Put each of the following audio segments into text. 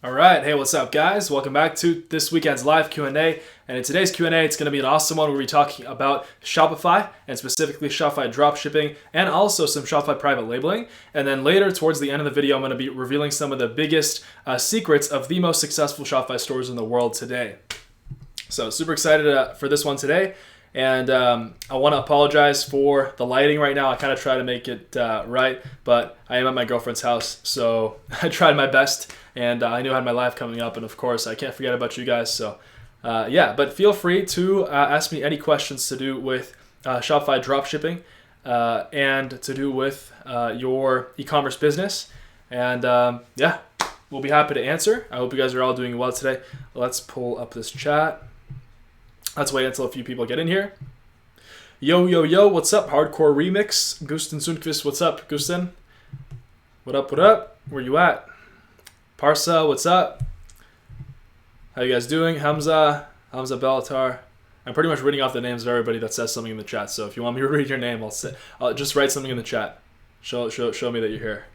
All right, hey, what's up, guys? Welcome back to this weekend's live Q&A. And in today's Q&A, it's going to be an awesome one where we're talking about Shopify, and specifically Shopify dropshipping, and also some Shopify private labeling. And then later, towards the end of the video, I'm going to be revealing some of the biggest secrets of the most successful Shopify stores in the world today. So super excited for this one today. And I want to apologize for the lighting right now. I kind of try to make it right, but I am at my girlfriend's house, so I tried my best. And I knew I had my live coming up, and of course, I can't forget about you guys. So but feel free to ask me any questions to do with Shopify dropshipping and to do with your e-commerce business. And we'll be happy to answer. I hope you guys are all doing well today. Let's pull up this chat. Let's wait until a few people get in here. Yo, what's up? Hardcore Remix. Gusten Sundqvist, what's up, Gusten? What up? Where you at? Parsa, what's up? How you guys doing? Hamza Bellatar. I'm pretty much reading off the names of everybody that says something in the chat. So if you want me to read your name, I'll just write something in the chat. Show me that you're here.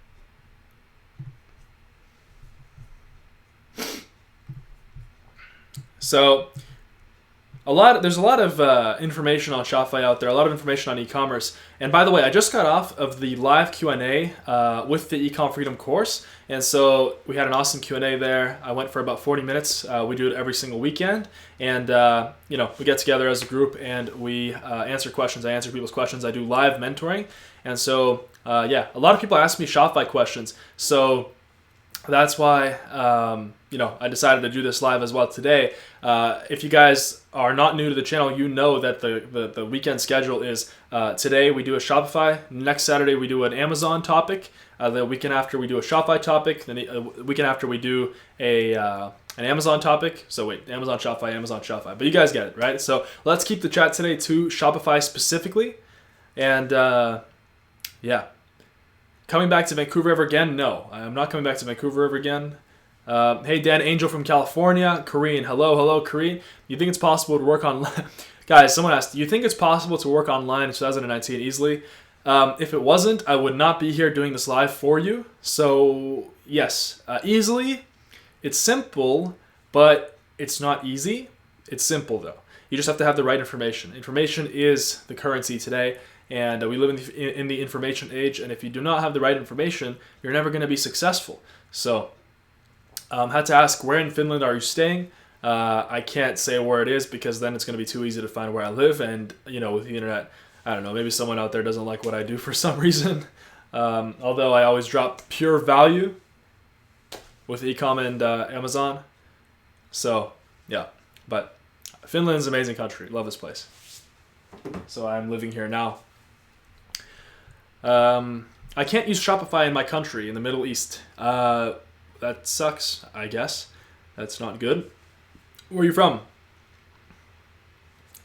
So there's a lot of information on Shopify out there, a lot of information on e-commerce. And by the way, I just got off of the live Q&A with the eCom Freedom course. And so we had an awesome Q&A there. I went for about 40 minutes. We do it every single weekend. And, we get together as a group and we answer questions. I answer people's questions. I do live mentoring. And so, a lot of people ask me Shopify questions. So that's why, I decided to do this live as well today. If you guys are not new to the channel, you know that the weekend schedule is today we do a Shopify, next Saturday we do an Amazon topic, the weekend after we do a Shopify topic, then the weekend after we do an Amazon topic. So wait, Amazon Shopify. But you guys get it, right? So let's keep the chat today to Shopify specifically. And coming back to Vancouver ever again? No, I'm not coming back to Vancouver ever again. Hey, Dan Angel from California. Kareen, hello, Kareen. You think it's possible to work online? Guys, someone asked, do you think it's possible to work online in 2019 easily? If it wasn't, I would not be here doing this live for you. So, yes, easily. It's simple, but it's not easy. It's simple, though. You just have to have the right information. Information is the currency today. And we live in the information age, and if you do not have the right information, you're never going to be successful. So, had to ask, where in Finland are you staying? I can't say where it is because then it's going to be too easy to find where I live. And, with the internet, I don't know, maybe someone out there doesn't like what I do for some reason. Although I always drop pure value with eCom and Amazon. So, but Finland's an amazing country. Love this place. So I'm living here now. I can't use Shopify in my country, in the Middle East. That sucks, I guess. That's not good. Where are you from?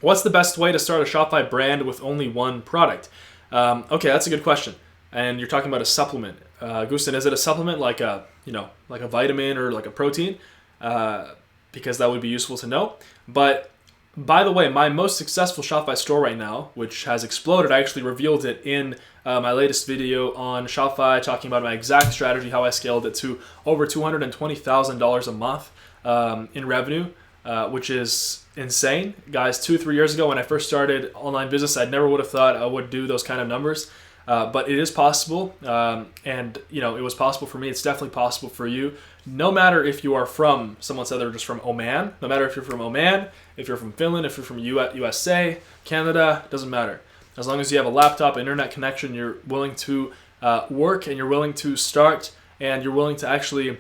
What's the best way to start a Shopify brand with only one product? Okay, that's a good question. And you're talking about a supplement. Gusten, is it a supplement like a vitamin or like a protein? Because that would be useful to know. But by the way, my most successful Shopify store right now, which has exploded, I actually revealed it in my latest video on Shopify, talking about my exact strategy, how I scaled it to over $220,000 a month in revenue, which is insane. Guys, 2-3 years ago when I first started online business, I never would have thought I would do those kind of numbers. But it is possible, and it was possible for me. It's definitely possible for you. No matter if you are from, someone said they're just from Oman. No matter if you're from Oman, if you're from Finland, if you're from USA, Canada, doesn't matter. As long as you have a laptop, internet connection, you're willing to work, and you're willing to start, and you're willing to actually,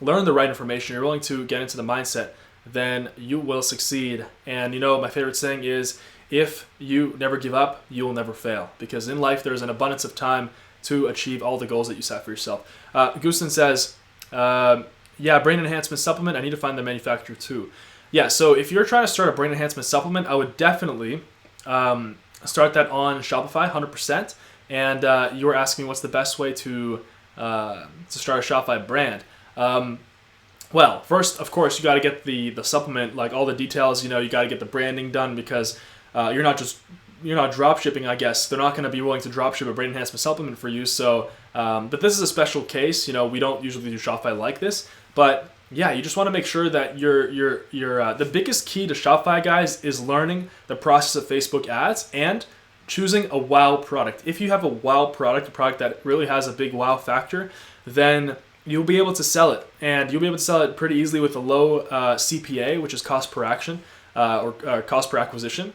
learn the right information. You're willing to get into the mindset, then you will succeed. And my favorite saying is, if you never give up, you will never fail. Because in life, there's an abundance of time to achieve all the goals that you set for yourself. Gusten says, brain enhancement supplement. I need to find the manufacturer too. Yeah, so if you're trying to start a brain enhancement supplement, I would definitely start that on Shopify, 100%. And you were asking what's the best way to start a Shopify brand. Well, first, of course, you got to get the supplement, like all the details. You got to get the branding done because you're not drop shipping, I guess. They're not going to be willing to drop ship a brain enhancement supplement for you. So, but this is a special case. We don't usually do Shopify like this. But yeah, you just want to make sure that you're the biggest key to Shopify, guys, is learning the process of Facebook ads and choosing a wow product. If you have a wow product, a product that really has a big wow factor, then you'll be able to sell it, and you'll be able to sell it pretty easily with a low CPA, which is cost per action, or cost per acquisition.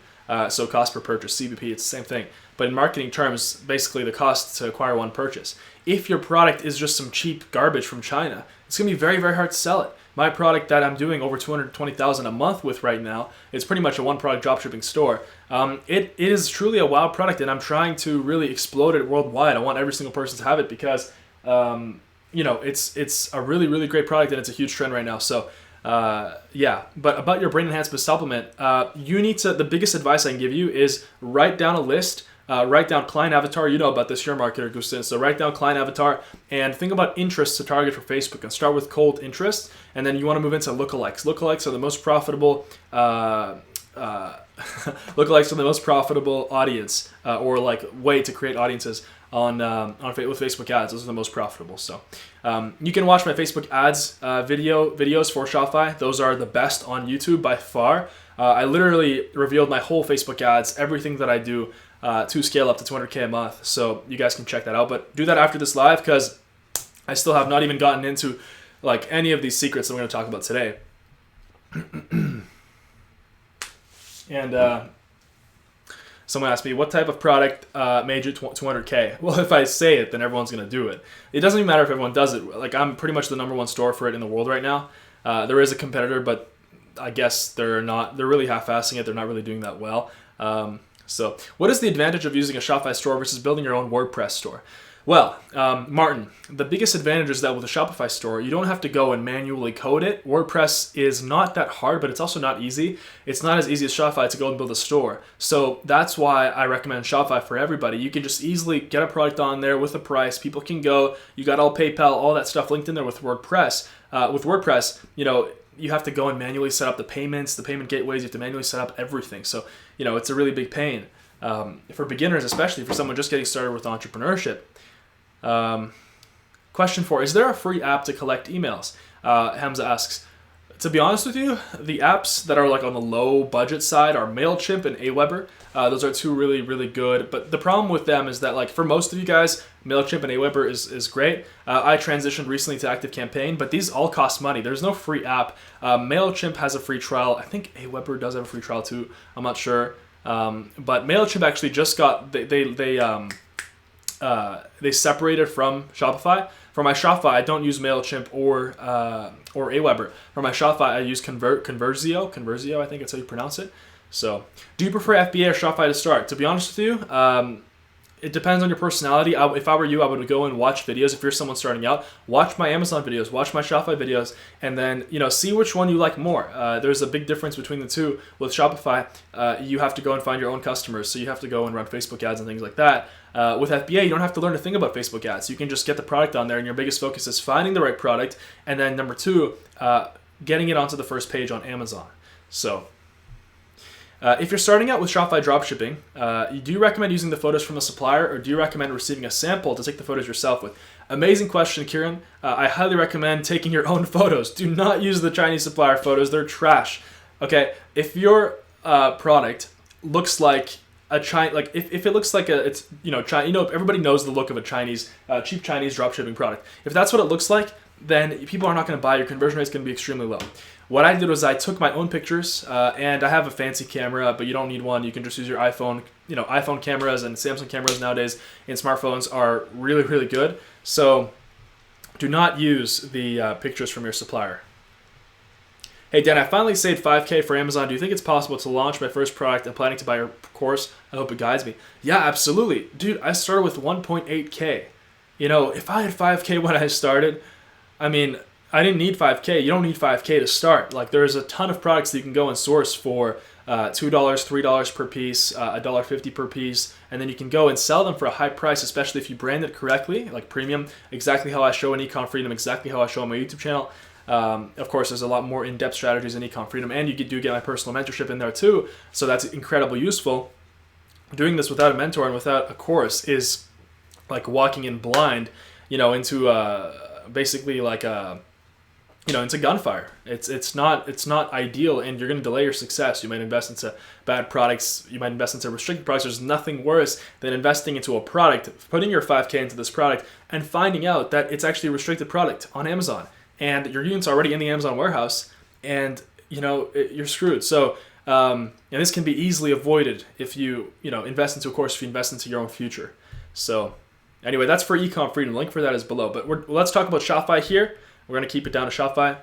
So cost per purchase, CPP, it's the same thing. But in marketing terms, basically the cost to acquire one purchase. If your product is just some cheap garbage from China, it's going to be very, very hard to sell it. My product that I'm doing over $220,000 a month with right now is pretty much a one-product dropshipping store. It is truly a wow product, and I'm trying to really explode it worldwide. I want every single person to have it because it's a really, really great product, and it's a huge trend right now. So yeah, but about your brain enhancement supplement, you need to, the biggest advice I can give you is write down a list, write down client avatar. You know about this, you're a marketer, Gustin. So write down client avatar and think about interests to target for Facebook, and start with cold interests. And then you want to move into lookalikes. Lookalikes are the most profitable, lookalikes are the most profitable audience, or like way to create audiences with Facebook ads. Those are the most profitable. So you can watch my Facebook ads videos for Shopify. Those are the best on YouTube by far. I literally revealed my whole Facebook ads, everything that I do to scale up to 200K a month. So you guys can check that out. But do that after this live, because I still have not even gotten into like any of these secrets that I'm going to talk about today. And someone asked me, what type of product made you 200K? Well, if I say it, then everyone's going to do it. It doesn't even matter if everyone does it. Like, I'm pretty much the number one store for it in the world right now. There is a competitor, but I guess they're really half-assing it. They're not really doing that well. So what is the advantage of using a Shopify store versus building your own WordPress store? Well, Martin, the biggest advantage is that with a Shopify store, you don't have to go and manually code it. WordPress is not that hard, but it's also not easy. It's not as easy as Shopify to go and build a store. So that's why I recommend Shopify for everybody. You can just easily get a product on there with a price. People can go. You got all PayPal, all that stuff linked in there with WordPress. With WordPress, you have to go and manually set up the payments, the payment gateways. You have to manually set up everything. So, it's a really big pain. For beginners, especially for someone just getting started with entrepreneurship. Question 4, is there a free app to collect emails? Hamza asks, to be honest with you, the apps that are like on the low budget side are MailChimp and Aweber. Those are two really, really good. But the problem with them is that, like, for most of you guys, MailChimp and Aweber is great. I transitioned recently to ActiveCampaign, but these all cost money. There's no free app. MailChimp has a free trial. I think Aweber does have a free trial too. I'm not sure. But MailChimp actually just got, they separated from Shopify. For my Shopify, I don't use MailChimp or Aweber. For my Shopify, I use Conversio. Conversio, I think that's how you pronounce it. So, do you prefer FBA or Shopify to start? To be honest with you, it depends on your personality. If I were you, I would go and watch videos. If you're someone starting out, watch my Amazon videos, watch my Shopify videos, and then see which one you like more. There's a big difference between the two. With Shopify, you have to go and find your own customers, so you have to go and run Facebook ads and things like that. With FBA, you don't have to learn a thing about Facebook ads. You can just get the product on there, and your biggest focus is finding the right product, and then number 2, getting it onto the first page on Amazon. So, if you're starting out with Shopify dropshipping, do you recommend using the photos from a supplier, or do you recommend receiving a sample to take the photos yourself with? Amazing question, Kieran. I highly recommend taking your own photos. Do not use the Chinese supplier photos. They're trash. Okay, if your product looks like a Chinese, like if it looks like everybody knows the look of a Chinese, cheap Chinese dropshipping product. If that's what it looks like, then people are not going to buy. Your conversion rate is going to be extremely low. What I did was I took my own pictures, and I have a fancy camera, but you don't need one. You can just use your iPhone. iPhone cameras and Samsung cameras nowadays in smartphones are really, really good. So do not use the pictures from your supplier. Hey, Dan, I finally saved $5K for Amazon. Do you think it's possible to launch my first product? I'm planning to buy your course. I hope it guides me. Yeah, absolutely. Dude, I started with 1.8K. If I had 5K when I started, I didn't need 5K. You don't need 5K to start. Like, there's a ton of products that you can go and source for $2, $3 per piece, $1.50 per piece, and then you can go and sell them for a high price, especially if you brand it correctly, like premium, exactly how I show in eCom Freedom, exactly how I show on my YouTube channel. Of course, there's a lot more in-depth strategies in eCom Freedom, and you do get my personal mentorship in there too, so that's incredibly useful. Doing this without a mentor and without a course is like walking in blind, into basically like a into gunfire. It's not ideal, and you're going to delay your success. You might invest into bad products. You might invest into restricted products. There's nothing worse than investing into a product, putting your 5K into this product, and finding out that it's actually a restricted product on Amazon, and your unit's already in the Amazon warehouse, and you're screwed. So and this can be easily avoided if you invest into a course, if you invest into your own future. So anyway, that's for eCom Freedom. The link for that is below. But let's talk about Shopify here. We're going to keep it down to Shopify.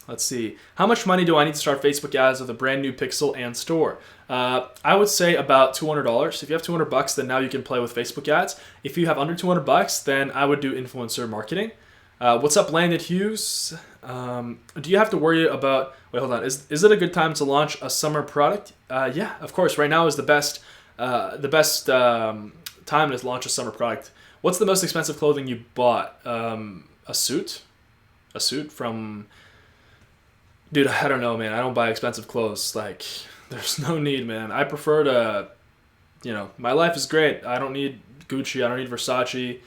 Let's see. How much money do I need to start Facebook ads with a brand new pixel and store? I would say about $200. If you have $200, then now you can play with Facebook ads. If you have under $200, then I would do influencer marketing. What's up, Landon Hughes? Do you have to worry about... Wait, hold on. Is it a good time to launch a summer product? Yeah, of course. Right now is the best time to launch a summer product. What's the most expensive clothing you bought? A suit? A suit from... Dude, I don't know, man. I don't buy expensive clothes. Like, there's no need, man. I prefer to... my life is great. I don't need Gucci. I don't need Versace.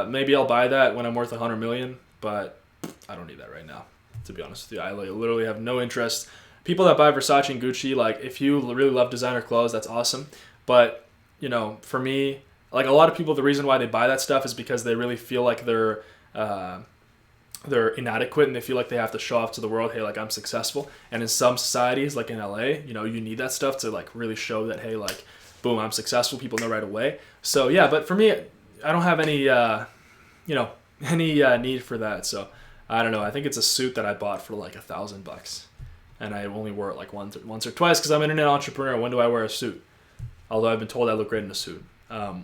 Maybe I'll buy that when I'm worth $100 million, but I don't need that right now, to be honest with you. I literally have no interest. People that buy Versace and Gucci, like, if you really love designer clothes, that's awesome. But, for me, like, a lot of people, the reason why they buy that stuff is because they really feel like they're inadequate, and they feel like they have to show off to the world, hey, like, I'm successful. And in some societies, like in LA, you need that stuff to, like, really show that, hey, like, boom, I'm successful. People know right away. So yeah, but for me, I don't have any need for that. So I don't know. I think it's a suit that I bought for like $1,000, and I only wore it like once or twice because I'm an internet entrepreneur. When do I wear a suit? Although I've been told I look great in a suit, but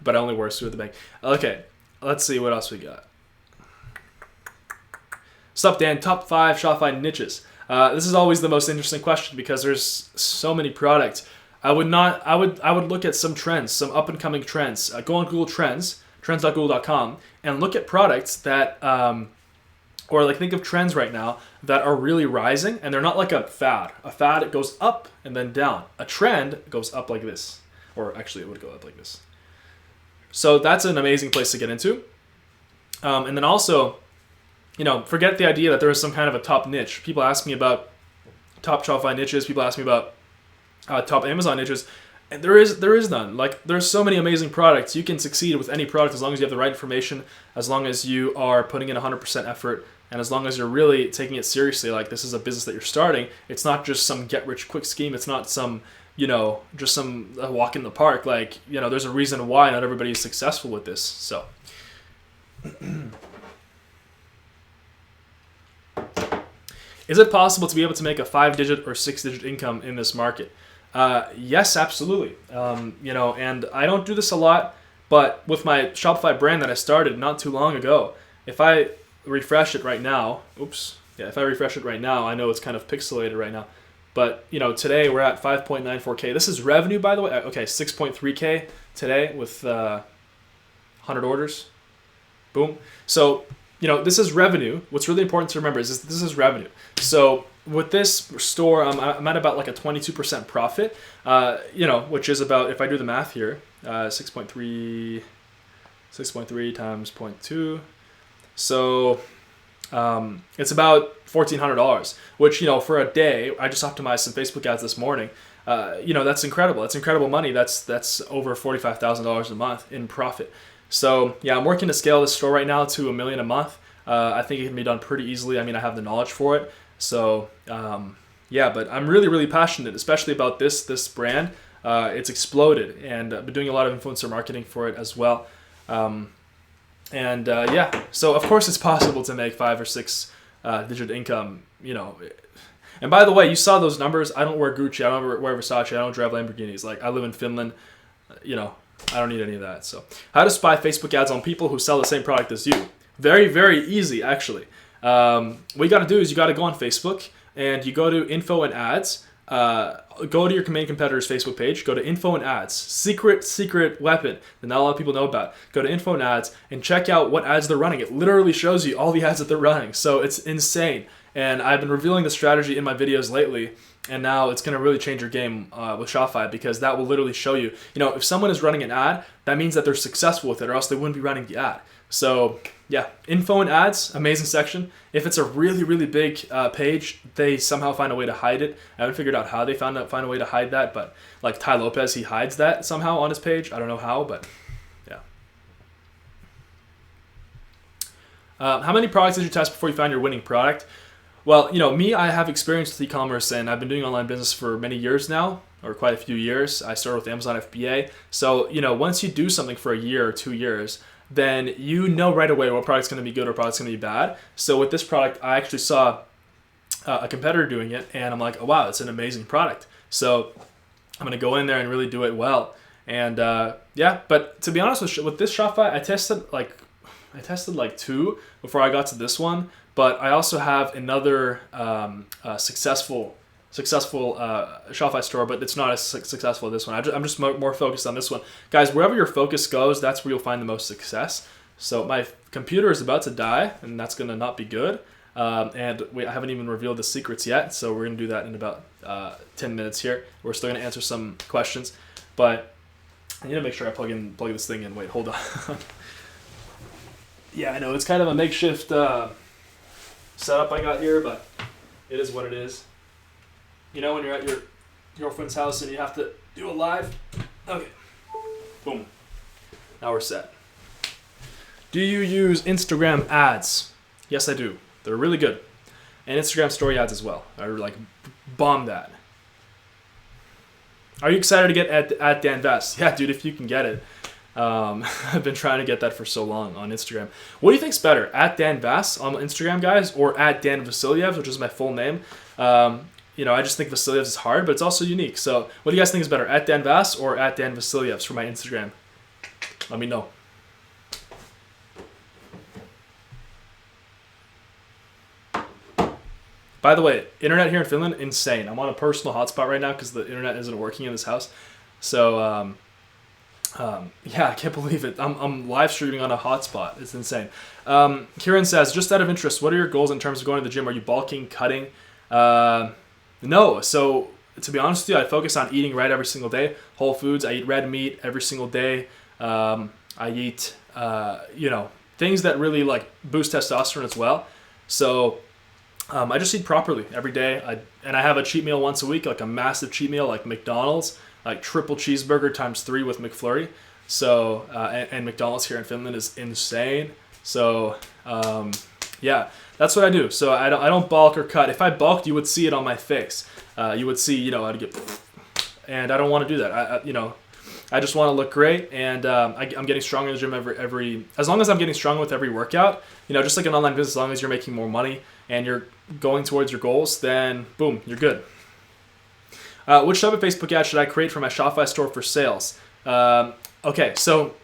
I only wear a suit at the bank. Okay, let's see what else we got. What's up, Dan? Top 5 Shopify niches. This is always the most interesting question because there's so many products. I would look at some trends, some up and coming trends. Go on Google Trends, trends.google.com, and look at products that, or like think of trends right now that are really rising, and they're not like a fad. A fad, it goes up and then down. A trend goes up like this, or actually it would go up like this. So that's an amazing place to get into. And then also, forget the idea that there is some kind of a top niche. People ask me about top Shopify niches. People ask me about top Amazon niches, and there is none. Like, there's so many amazing products. You can succeed with any product as long as you have the right information, as long as you are putting in 100% effort, and as long as you're really taking it seriously. Like, this is a business that you're starting. It's not just some get-rich-quick scheme. It's not some, just some walk in the park. Like, there's a reason why not everybody is successful with this. So, is it possible to be able to make a 5-digit or 6-digit income in this market? Yes, absolutely. And I don't do this a lot, but with my Shopify brand that I started not too long ago, if I refresh it right now, if I refresh it right now, I know it's kind of pixelated right now, but today we're at 5.94K. This is revenue, by the way. Okay, 6.3K today with 100 orders. Boom. So, this is revenue. What's really important to remember is this is revenue. So with this store, I'm at about like a 22% profit, which is about, if I do the math here, 6.3 times 0.2. So it's about $1,400, which, for a day, I just optimized some Facebook ads this morning. That's incredible. That's incredible money. That's over $45,000 a month in profit. So yeah, I'm working to scale this store right now to $1 million a month. I think it can be done pretty easily. I mean, I have the knowledge for it. So but I'm really, really passionate, especially about this brand. It's exploded, and I've been doing a lot of influencer marketing for it as well. So of course it's possible to make 5 or 6 digit income, And by the way, you saw those numbers. I don't wear Gucci. I don't wear Versace. I don't drive Lamborghinis. Like, I live in Finland. I don't need any of that. So, how to spy Facebook ads on people who sell the same product as you? Very, very easy, actually. What you got to do is you got to go on Facebook, and you go to info and ads. Go to your main competitor's Facebook page. Go to info and ads. Secret weapon that not a lot of people know about. Go to info and ads and check out what ads they're running. It literally shows you all the ads that they're running. So it's insane. And I've been revealing the strategy in my videos lately. And now it's going to really change your game with Shopify, because that will literally show you, if someone is running an ad, that means that they're successful with it, or else they wouldn't be running the ad. So yeah, info and ads, amazing section. If it's a really, really big page, they somehow find a way to hide it. I haven't figured out how they find a way to hide that, but like Ty Lopez, he hides that somehow on his page. I don't know how, but yeah. How many products did you test before you found your winning product? Well, me, I have experience with e-commerce, and I've been doing online business for many years now, or quite a few years. I started with Amazon FBA. So, once you do something for a year or 2 years, then you know right away what product's going to be good or product's going to be bad. So with this product, I actually saw a competitor doing it, and I'm like, oh wow, it's an amazing product. So I'm going to go in there and really do it well. And yeah, but to be honest with this Shopify, I tested like 2 before I got to this one. But I also have another successful Shopify store, but it's not as successful as this one. I'm just more focused on this one. Guys, wherever your focus goes, that's where you'll find the most success. So my computer is about to die, and that's going to not be good. And I haven't even revealed the secrets yet, so we're going to do that in about 10 minutes here. We're still going to answer some questions, but I need to make sure I plug this thing in. Wait, hold on. Yeah, I know, it's kind of a makeshift setup I got here, but it is what it is. When you're at your girlfriend's house and you have to do a live. Okay. Boom. Now we're set. Do you use Instagram ads? Yes, I do. They're really good. And Instagram story ads as well. I like bomb that. Are you excited to get at Dan Vest? Yeah, dude, if you can get it. I've been trying to get that for so long on Instagram. What do you think's better? At Dan Vest on Instagram, guys, or at Dan Vasilyev, which is my full name? I just think Vasilyev's is hard, but it's also unique. So what do you guys think is better, at Dan Vest or at Dan Vasilyev's for my Instagram? Let me know. By the way, internet here in Finland, insane. I'm on a personal hotspot right now because the internet isn't working in this house. So, yeah, I can't believe it. I'm live streaming on a hotspot. It's insane. Kieran says, just out of interest, what are your goals in terms of going to the gym? Are you bulking, cutting? No. So to be honest with you, I focus on eating right every single day. Whole foods. I eat red meat every single day. I eat, things that really like boost testosterone as well. So I just eat properly every day. I have a cheat meal once a week, like a massive cheat meal, like McDonald's, like triple cheeseburger times 3 with McFlurry. So and McDonald's here in Finland is insane. So yeah, that's what I do. So I don't bulk or cut. If I bulked, you would see it on my face. You would see, I'd get, and I don't want to do that. I just want to look great, and I'm getting stronger in the gym every as long as I'm getting stronger with every workout. Just like an online business, as long as you're making more money and you're going towards your goals, then boom, you're good. Which type of Facebook ad should I create for my Shopify store for sales? Okay, so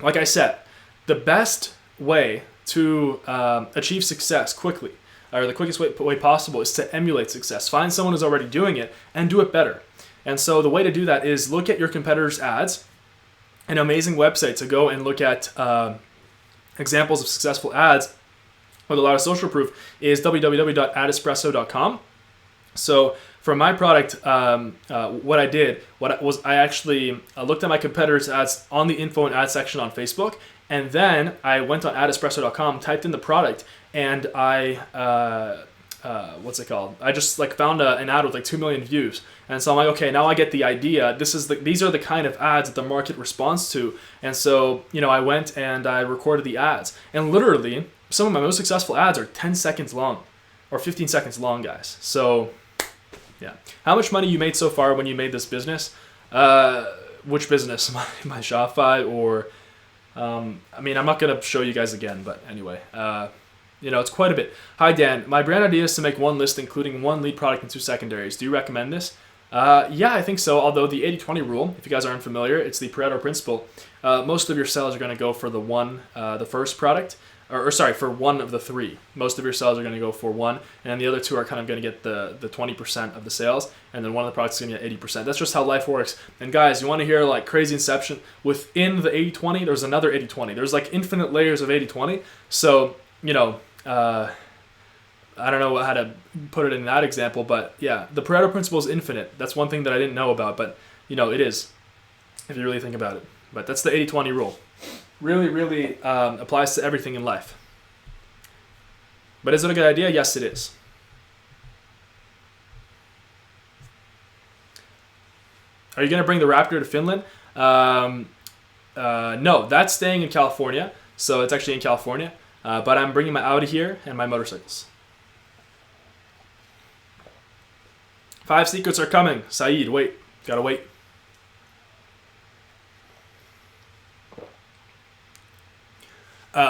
like I said, the best way to achieve success quickly, or the quickest way possible, is to emulate success. Find someone who's already doing it and do it better. And so the way to do that is look at your competitors' ads. An amazing website to go and look at examples of successful ads with a lot of social proof is www.adespresso.com. So for my product, what I actually looked at my competitors' ads on the info and ad section on Facebook, and then I went on adespresso.com, typed in the product, and I I just found an ad with 2 million views, and so I'm like, okay, now I get the idea. These are the kind of ads that the market responds to, and so I went and I recorded the ads, and literally some of my most successful ads are 10 seconds long, or 15 seconds long, guys. So yeah, how much money you made so far when you made this business? Which business? My Shopify or I'm not gonna show you guys again, but anyway. It's quite a bit. Hi, Dan. My brand idea is to make one list, including one lead product and 2 secondaries. Do you recommend this? Yeah, I think so. Although the 80-20 rule, if you guys aren't familiar, it's the Pareto principle. Most of your sales are going to go for the first product, for one of the 3. Most of your sales are going to go for one, and the other 2 are kind of going to get the 20% of the sales, and then one of the products is going to get 80%. That's just how life works. And guys, you want to hear crazy inception? Within the 80-20, there's another 80-20. There's infinite layers of 80-20. So, I don't know how to put it in that example, but yeah, the Pareto principle is infinite. That's one thing that I didn't know about, but it is, if you really think about it. But that's the 80-20 rule. Really applies to everything in life. But is it a good idea? Yes, it is. Are you going to bring the Raptor to Finland? No, that's staying in California. So it's actually in California. But I'm bringing my Audi here and my motorcycles. 5 secrets are coming. Saeed, wait. Gotta wait.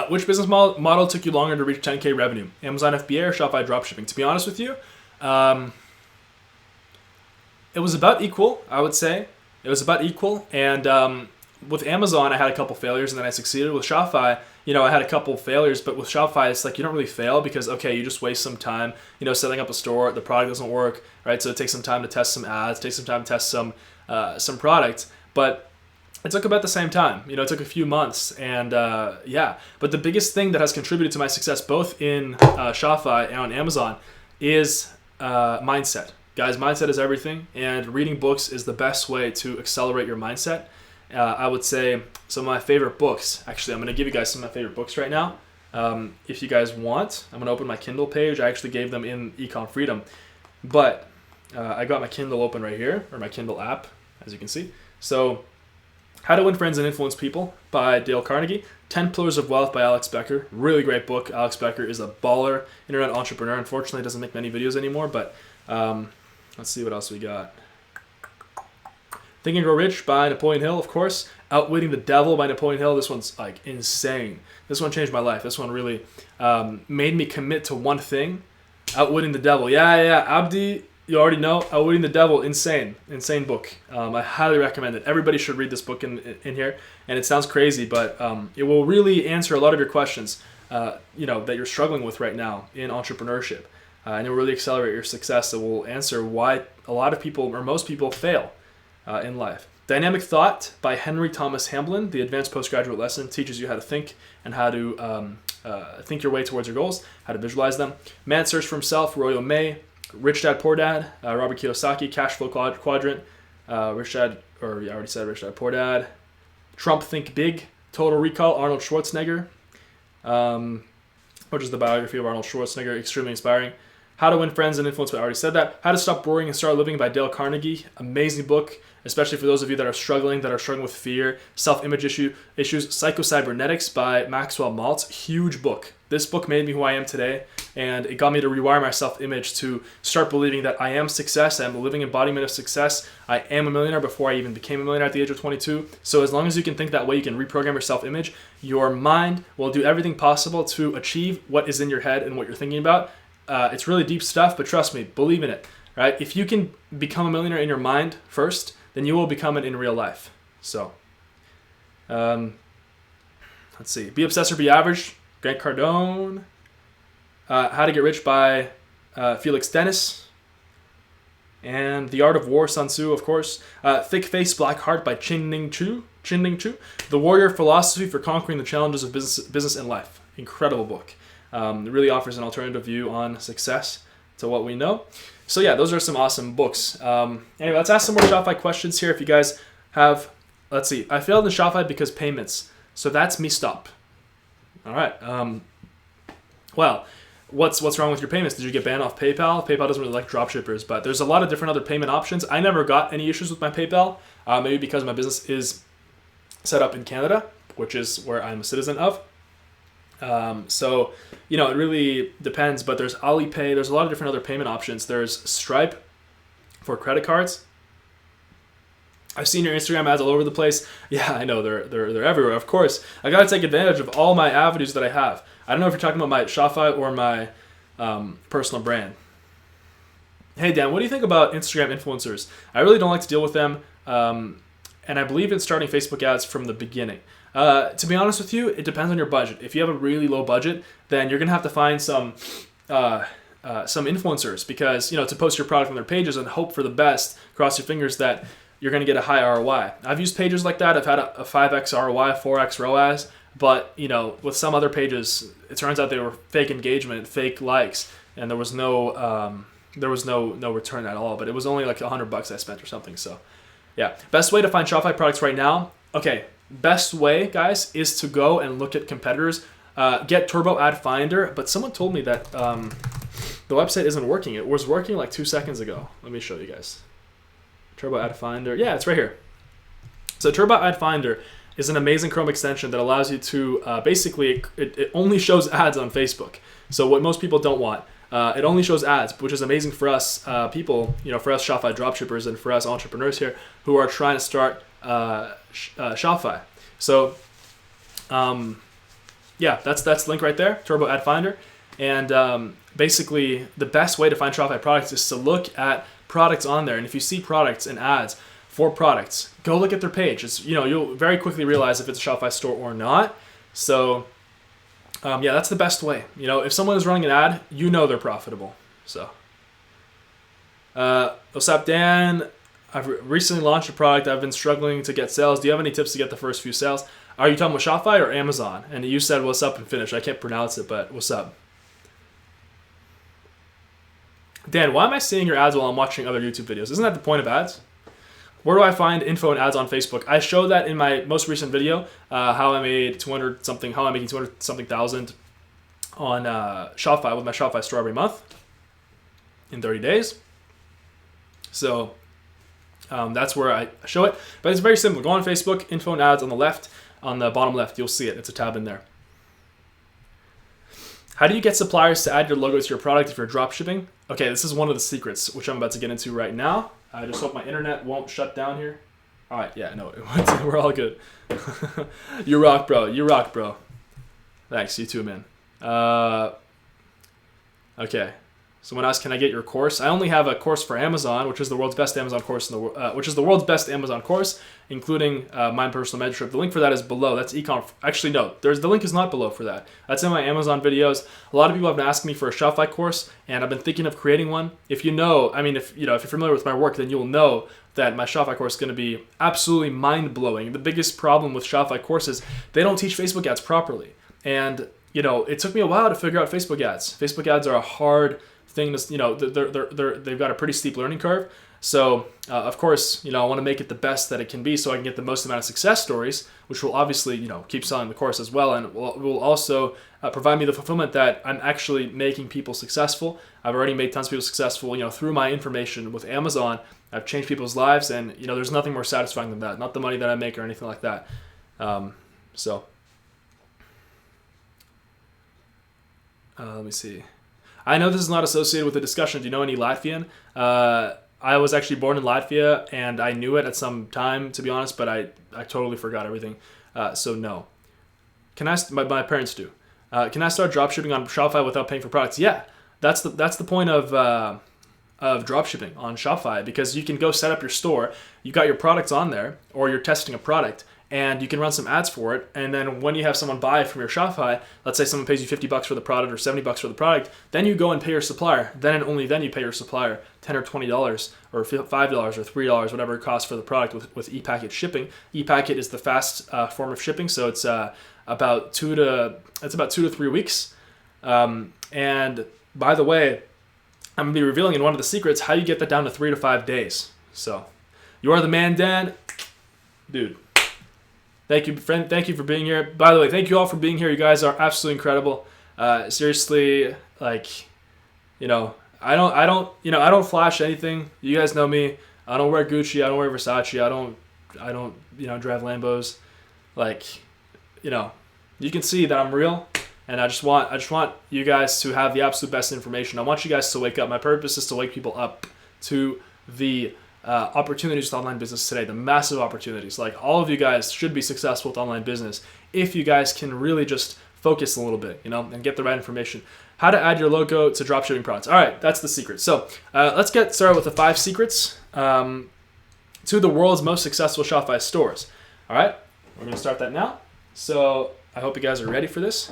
Which business model took you longer to reach 10K revenue? Amazon FBA or Shopify dropshipping? To be honest with you, it was about equal, I would say. It was about equal. And with Amazon, I had a couple failures and then I succeeded. With Shopify, I had a couple failures, but with Shopify, it's like you don't really fail because, okay, you just waste some time, setting up a store, the product doesn't work, right? So it takes some time to test some ads, takes some time to test some products, but it took about the same time. It took a few months, and But the biggest thing that has contributed to my success, both in Shopify and on Amazon, is mindset. Guys, mindset is everything, and reading books is the best way to accelerate your mindset. I would say some of my favorite books. Actually, I'm going to give you guys some of my favorite books right now. If you guys want, I'm going to open my Kindle page. I actually gave them in eCom Freedom, but I got my Kindle open right here, or my Kindle app, as you can see. So, How to Win Friends and Influence People by Dale Carnegie. 10 Pillars of Wealth by Alex Becker. Really great book. Alex Becker is a baller internet entrepreneur. Unfortunately, doesn't make many videos anymore, but let's see what else we got. Think and Grow Rich by Napoleon Hill, of course. Outwitting the Devil by Napoleon Hill. This one's like insane. This one changed my life. This one really made me commit to one thing. Outwitting the Devil. Yeah. Abdi, you already know. Outwitting the Devil. Insane book. I highly recommend it. Everybody should read this book in here. And it sounds crazy, but it will really answer a lot of your questions that you're struggling with right now in entrepreneurship. And it will really accelerate your success. It will answer why a lot of people, or most people, fail in life. Dynamic Thought by Henry Thomas Hamblin. The advanced postgraduate lesson teaches you how to think and how to think your way towards your goals, how to visualize them. Man's Search for Himself, Royo May. Rich Dad, Poor Dad, Robert Kiyosaki. Cash Flow Quadrant. Rich Dad, I already said Rich Dad, Poor Dad. Trump Think Big. Total Recall, Arnold Schwarzenegger, which is the biography of Arnold Schwarzenegger. Extremely inspiring. How to Win Friends and Influence, I already said that. How to Stop Worrying and Start Living by Dale Carnegie. Amazing book, especially for those of you that are struggling with fear, self-image issues. Psycho-Cybernetics by Maxwell Maltz. Huge book. This book made me who I am today, and it got me to rewire my self-image to start believing that I am success. I am the living embodiment of success. I am a millionaire before I even became a millionaire at the age of 22. So as long as you can think that way, you can reprogram your self-image. Your mind will do everything possible to achieve what is in your head and what you're thinking about. It's really deep stuff, but trust me, believe in it, right? If you can become a millionaire in your mind first, then you will become it in real life. So, let's see. Be Obsessed or Be Average, Grant Cardone. How to Get Rich by Felix Dennis. And The Art of War, Sun Tzu, of course. Thick Face, Black Heart by Chin-Ning Chu. The Warrior Philosophy for Conquering the Challenges of Business and Life. Incredible book. It really offers an alternative view on success to what we know. So yeah, those are some awesome books. Anyway, let's ask some more Shopify questions here. If you guys have, let's see. I failed in Shopify because payments. So that's me stop. All right. Well, what's wrong with your payments? Did you get banned off PayPal? PayPal doesn't really like dropshippers, but there's a lot of different other payment options. I never got any issues with my PayPal. Maybe because my business is set up in Canada, which is where I'm a citizen of. So, it really depends, but there's Alipay, there's a lot of different other payment options. There's Stripe for credit cards. I've seen your Instagram ads all over the place. Yeah, I know, they're everywhere, of course. I gotta take advantage of all my avenues that I have. I don't know if you're talking about my Shopify or my personal brand. Hey Dan, what do you think about Instagram influencers? I really don't like to deal with them, and I believe in starting Facebook ads from the beginning. To be honest with you, it depends on your budget. If you have a really low budget, then you're gonna have to find some influencers because to post your product on their pages and hope for the best. Cross your fingers that you're gonna get a high ROI. I've used pages like that. I've had a 5x ROI, 4x ROAS, but with some other pages, it turns out they were fake engagement, fake likes, and there was no return at all. But it was only like $100 I spent or something. So, yeah, best way to find Shopify products right now. Okay. best way, guys, is to go and look at competitors. Get TurboID Finder, but someone told me that the website isn't working. It was working like 2 seconds ago. Let me show you guys. TurboID Finder. Yeah, it's right here. So TurboID Finder is an amazing Chrome extension that allows you to basically, it only shows ads on Facebook. So what most people don't want. It only shows ads, which is amazing for us people, for us Shopify dropshippers and for us entrepreneurs here who are trying to start Shopify. So yeah, that's the link right there, TurboID Finder. And basically the best way to find Shopify products is to look at products on there. And if you see products and ads for products, go look at their page. It's, you'll very quickly realize if it's a Shopify store or not. So yeah, that's the best way. If someone is running an ad, they're profitable. So what's up, Dan? I've recently launched a product. I've been struggling to get sales. Do you have any tips to get the first few sales? Are you talking about Shopify or Amazon? And you said what's up and finish. I can't pronounce it, but what's up? Dan, why am I seeing your ads while I'm watching other YouTube videos? Isn't that the point of ads? Where do I find info and ads on Facebook? I showed that in my most recent video, how I made 200 something thousand on Shopify with my Shopify store every month in 30 days. So that's where I show it. But it's very simple. Go on Facebook, info and ads on the left, on the bottom left, you'll see it. It's a tab in there. How do you get suppliers to add your logo to your product if you're drop shipping? Okay, this is one of the secrets, which I'm about to get into right now. I just hope my internet won't shut down here. All right, yeah, no, we're all good. You rock, bro. You rock, bro. Thanks, you too, man. Okay. Someone asked, "Can I get your course?" I only have a course for Amazon, which is the world's best Amazon course in the world, which is the world's best Amazon course, including my personal mentorship. The link for that is below. That's eCom. Actually, no, the link is not below for that. That's in my Amazon videos. A lot of people have been asking me for a Shopify course, and I've been thinking of creating one. If you're familiar with my work, then you'll know that my Shopify course is going to be absolutely mind-blowing. The biggest problem with Shopify courses, they don't teach Facebook ads properly, and it took me a while to figure out Facebook ads. Facebook ads are a hard thing to, they've got a pretty steep learning curve. So of course, I want to make it the best that it can be so I can get the most amount of success stories, which will obviously, keep selling the course as well. And will also provide me the fulfillment that I'm actually making people successful. I've already made tons of people successful, through my information with Amazon. I've changed people's lives, and there's nothing more satisfying than that. Not the money that I make or anything like that. Let me see. I know this is not associated with the discussion. Do you know any Latvian? I was actually born in Latvia, and I knew it at some time, to be honest, but I totally forgot everything. So no. My parents do. Can I start dropshipping on Shopify without paying for products? Yeah, that's the point of dropshipping on Shopify, because you can go set up your store. You got your products on there, or you're testing a product, and you can run some ads for it. And then when you have someone buy from your Shopify, let's say someone pays you $50 for the product or $70 for the product, then you go and pay your supplier. Then and only then you pay your supplier $10 or $20 or $5 or $3, whatever it costs for the product with ePacket shipping. ePacket is the fast form of shipping, so it's about 2 to 3 weeks. And by the way, I'm gonna be revealing in one of the secrets how you get that down to 3 to 5 days. So you are the man, Dan, dude. Thank you, friend. Thank you for being here. By the way, thank you all for being here. You guys are absolutely incredible. Seriously, I don't flash anything. You guys know me. I don't wear Gucci. I don't wear Versace. I don't drive Lambos. You can see that I'm real, and I just want you guys to have the absolute best information. I want you guys to wake up. My purpose is to wake people up to the opportunities with online business today, the massive opportunities. All of you guys should be successful with online business if you guys can really just focus a little bit, and get the right information. How to add your logo to dropshipping products. All right, that's the secret. So let's get started with the 5 secrets to the world's most successful Shopify stores. All right, we're going to start that now. So I hope you guys are ready for this.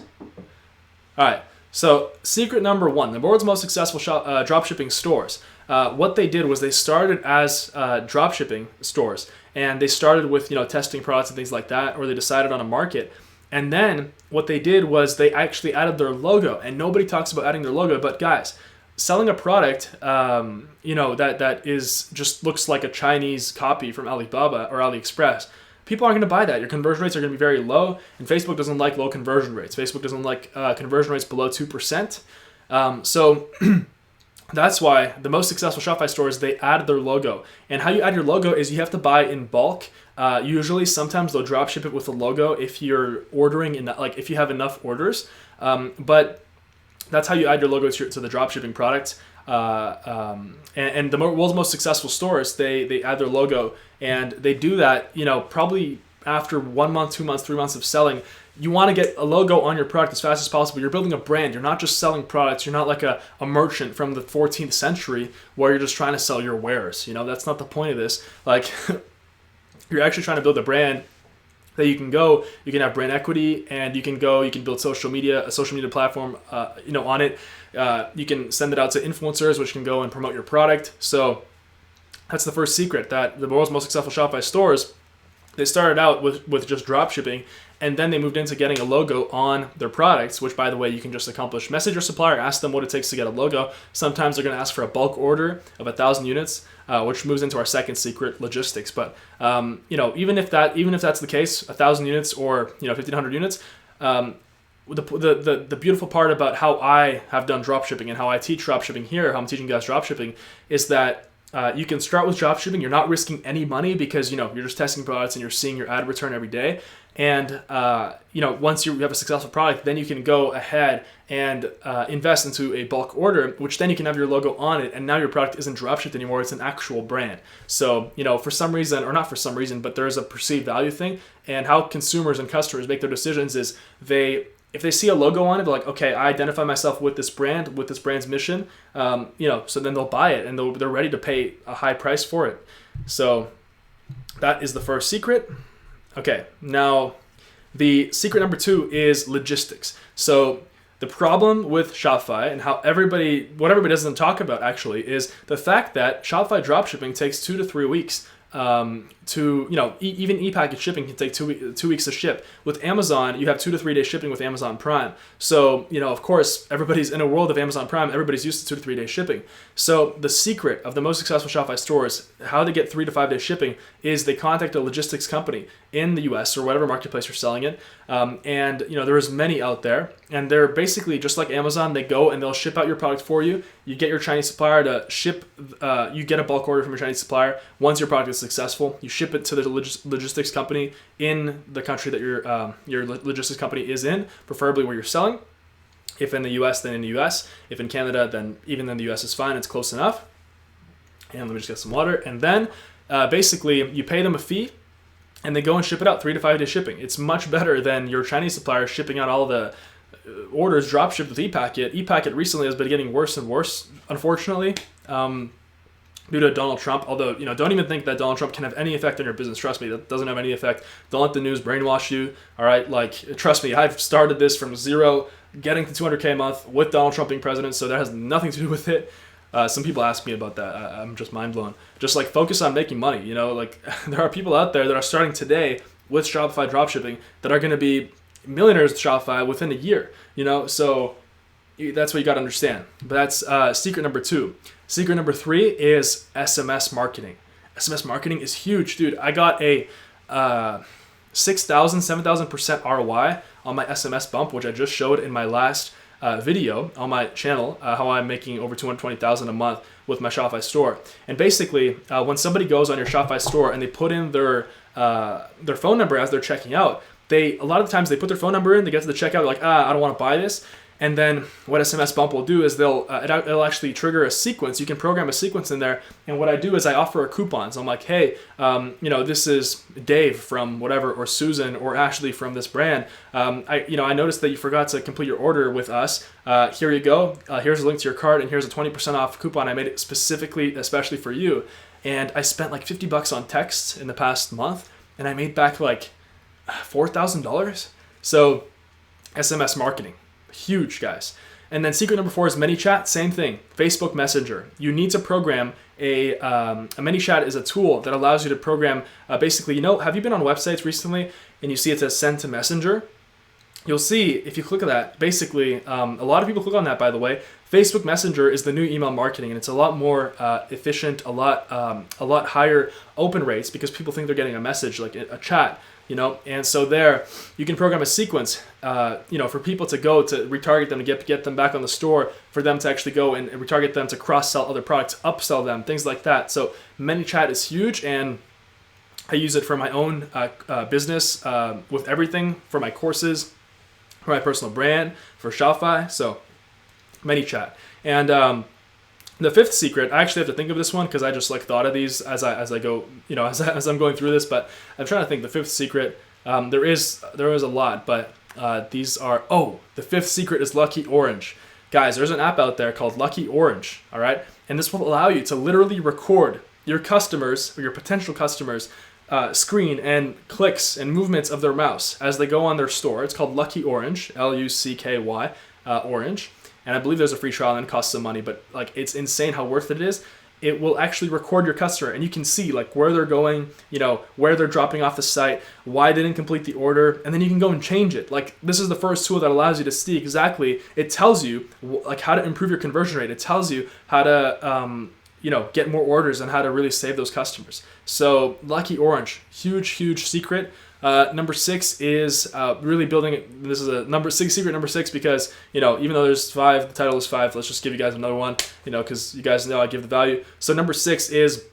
All right, so secret number 1, the world's most successful dropshipping stores. What they did was they started as dropshipping stores, and they started with testing products and things like that, or they decided on a market. And then what they did was they actually added their logo, and nobody talks about adding their logo. But guys, selling a product, that is just looks like a Chinese copy from Alibaba or AliExpress, people aren't going to buy that. Your conversion rates are going to be very low, and Facebook doesn't like low conversion rates. Facebook doesn't like conversion rates below 2%. So that's why the most successful Shopify stores, they add their logo. And how you add your logo is you have to buy in bulk. Usually, sometimes they'll drop ship it with a logo if you're ordering in that, like if you have enough orders. But that's how you add your logo to the drop shipping product. And the world's most successful stores, they add their logo, and they do that, probably after 1 month, 2 months, 3 months of selling. You want to get a logo on your product as fast as possible. You're building a brand. You're not just selling products. You're not like a merchant from the 14th century where you're just trying to sell your wares. That's not the point of this. Like, you're actually trying to build a brand that you can have brand equity, and you can build a social media platform, on it. You can send it out to influencers, which can go and promote your product. So that's the first secret, that the world's most successful Shopify stores, they started out with just drop shipping, and then they moved into getting a logo on their products, which, by the way, you can just accomplish. Message your supplier, ask them what it takes to get a logo. Sometimes they're going to ask for a bulk order of 1,000 units, which moves into our second secret, logistics. But even if that's the case, 1,000 units or 1,500 units, the beautiful part about how I have done dropshipping and how I teach dropshipping here, how I'm teaching you guys dropshipping, is that you can start with dropshipping. You're not risking any money because you're just testing products and you're seeing your ad return every day. And once you have a successful product, then you can go ahead and invest into a bulk order, which then you can have your logo on it, and now your product isn't dropshipped anymore. It's an actual brand. So for some reason, or not for some reason, but there's a perceived value thing, and how consumers and customers make their decisions is if they see a logo on it, they're like, okay, I identify myself with this brand, with this brand's mission, so then they'll buy it, and they're ready to pay a high price for it. So that is the first secret. Okay, now the secret number 2 is logistics. So the problem with Shopify and what everybody doesn't talk about actually is the fact that Shopify dropshipping takes 2 to 3 weeks. Even e-package shipping can take 2 weeks to ship. With Amazon, you have 2 to 3 day shipping with Amazon Prime. So, of course, everybody's in a world of Amazon Prime, everybody's used to 2 to 3 day shipping. So the secret of the most successful Shopify stores, how they get 3 to 5 day shipping, is they contact a logistics company in the US or whatever marketplace you're selling it. There's many out there, and they're basically just like Amazon. They go and they'll ship out your product for you. You get your Chinese supplier to ship, you get a bulk order from your Chinese supplier. Once your product is successful, you ship it to the logistics company in the country that your logistics company is in, preferably where you're selling. If in the US, then in the US. If in Canada, then even in the US is fine. It's close enough. And let me just get some water. And then basically you pay them a fee, and they go and ship it out, 3 to 5 day shipping. It's much better than your Chinese supplier shipping out all the orders drop shipped with ePacket. ePacket recently has been getting worse and worse, unfortunately, due to Donald Trump. Although, don't even think that Donald Trump can have any effect on your business. Trust me, that doesn't have any effect. Don't let the news brainwash you. All right, trust me, I've started this from zero, getting to 200K a month with Donald Trump being president, so that has nothing to do with it. Some people ask me about that. I'm just mind blown. Just focus on making money. There are people out there that are starting today with Shopify dropshipping that are going to be millionaires with Shopify within a year. So that's what you got to understand. But that's secret number 2. Secret number 3 is SMS marketing. SMS marketing is huge, dude. I got a 6,000, 7,000% ROI on my SMS bump, which I just showed in my last video on my channel, how I'm making over $220,000 a month with my Shopify store. And basically, when somebody goes on your Shopify store and they put in their phone number as they're checking out, a lot of times they put their phone number in, they get to the checkout, they're like, I don't want to buy this. And then what SMS Bump will do is it'll actually trigger a sequence. You can program a sequence in there. And what I do is I offer a coupon. So I'm like, hey, this is Dave from whatever, or Susan, or Ashley from this brand. I noticed that you forgot to complete your order with us. Here you go. Here's a link to your cart, and here's a 20% off coupon. I made it especially for you. And I spent like $50 on texts in the past month, and I made back like $4,000. So SMS marketing. Huge, guys. And then secret number 4 is ManyChat. Same thing. Facebook Messenger. You need to program a ManyChat is a tool that allows you to program basically, have you been on websites recently and you see it says send to Messenger? you'll see if you click on that, basically, a lot of people click on that, by the way. Facebook Messenger is the new email marketing, and it's a lot more efficient, a lot higher open rates because people think they're getting a message, like a chat, And so there, you can program a sequence, for people to go to retarget them, to get them back on the store, for them to actually go and retarget them to cross-sell other products, upsell them, things like that. So ManyChat is huge, and I use it for my own business with everything, for my courses, for my personal brand, for Shopify. So ManyChat. And the fifth secret, I actually have to think of this one because I just thought of these as I go, as I'm going through this. But I'm trying to think. The fifth secret, there is a lot, but these are. Oh, the fifth secret is Lucky Orange, guys. There's an app out there called Lucky Orange. All right, and this will allow you to literally record your customers or your potential customers' screen and clicks and movements of their mouse as they go on their store. It's called Lucky Orange, Lucky Orange. And I believe there's a free trial and it costs some money, but it's insane how worth it is. It will actually record your customer, and you can see where they're going, where they're dropping off the site, why they didn't complete the order, and then you can go and change it. This is the first tool that allows you to see exactly. It tells you how to improve your conversion rate. It tells you how to get more orders and how to really save those customers. So Lucky Orange, huge secret. Number 6 is really building. This is a secret number 6 because even though there's 5, the title is 5. Let's just give you guys another one, because you guys know I give the value. So number 6 is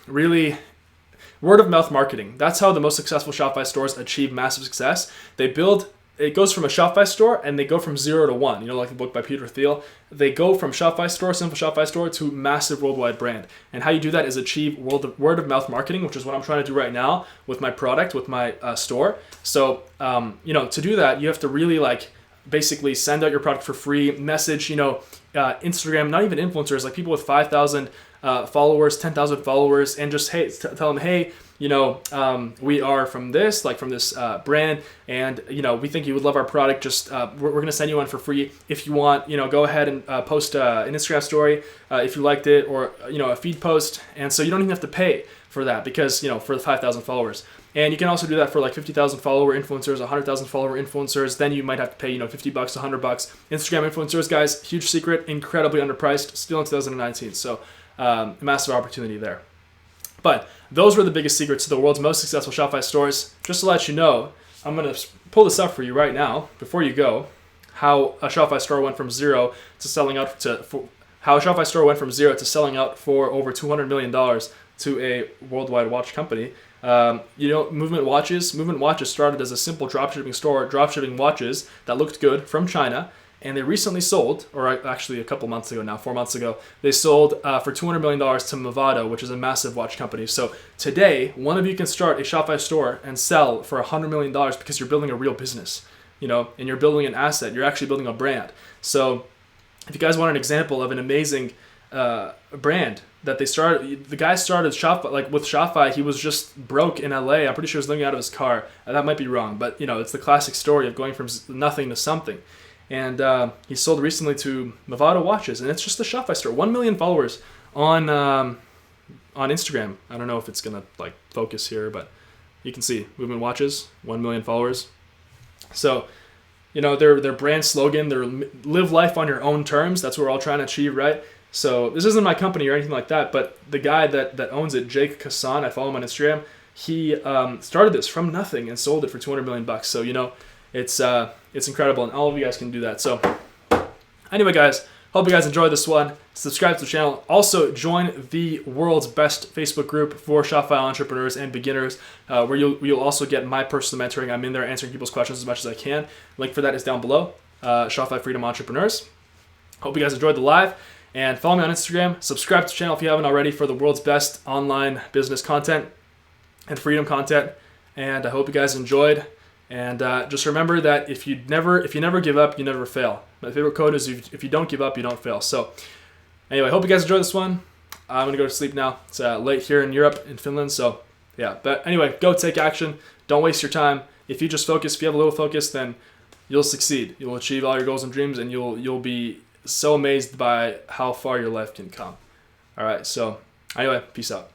really word of mouth marketing. That's how the most successful Shopify stores achieve massive success. It goes from a Shopify store and they go from 0 to 1, like the book by Peter Thiel. They go from Shopify store, simple Shopify store, to massive worldwide brand. And how you do that is achieve word of mouth marketing, which is what I'm trying to do right now with my product, with my store. So, to do that, you have to really basically send out your product for free, message, Instagram, not even influencers, people with 5,000 followers, 10,000 followers, and just, tell them, hey, we are from this brand, and we think you would love our product. Just we're going to send you one for free. If you want, go ahead and post an Instagram story if you liked it, or a feed post. And so you don't even have to pay for that because for the 5,000 followers. And you can also do that for 50,000 follower influencers, 100,000 follower influencers. Then you might have to pay $50, $100. Instagram influencers, guys, huge secret, incredibly underpriced, still in 2019. So massive opportunity there. But those were the biggest secrets to the world's most successful Shopify stores. Just to let you know, I'm going to pull this up for you right now before you go. How a Shopify store went from zero to selling out for over $200 million to a worldwide watch company. Movement Watches started as a simple dropshipping store, dropshipping watches that looked good from China. And they recently sold, or actually a couple months ago now, 4 months ago, they sold for $200 million to Movado, which is a massive watch company. So today, one of you can start a Shopify store and sell for $100 million because you're building a real business, and you're building an asset. You're actually building a brand. So if you guys want an example of an amazing brand that they started, the guy started Shopify, with Shopify, he was just broke in LA. I'm pretty sure he was living out of his car. That might be wrong, but it's the classic story of going from nothing to something. And he sold recently to Movado watches, and it's just a Shopify store. 1 million followers on Instagram. I don't know if it's gonna focus here, but you can see Movement Watches, 1 million followers. So, their brand slogan, their live life on your own terms. That's what we're all trying to achieve, right? So this isn't my company or anything like that, but the guy that owns it, Jake Kassan, I follow him on Instagram. He started this from nothing and sold it for $200 million. So it's incredible, and all of you guys can do that. So anyway, guys, hope you guys enjoyed this one. Subscribe to the channel. Also, join the world's best Facebook group for Shopify entrepreneurs and beginners, where you'll also get my personal mentoring. I'm in there answering people's questions as much as I can. Link for that is down below. Shopify Freedom Entrepreneurs. Hope you guys enjoyed the live, and follow me on Instagram. Subscribe to the channel if you haven't already for the world's best online business content and freedom content. And I hope you guys enjoyed. And just remember that if you never give up, you never fail. My favorite quote is, if you don't give up, you don't fail. So anyway, hope you guys enjoyed this one. I'm going to go to sleep now. It's late here in Europe, in Finland. So yeah, but anyway, go take action. Don't waste your time. If you just focus, if you have a little focus, then you'll succeed. You'll achieve all your goals and dreams, and you'll be so amazed by how far your life can come. All right, so anyway, peace out.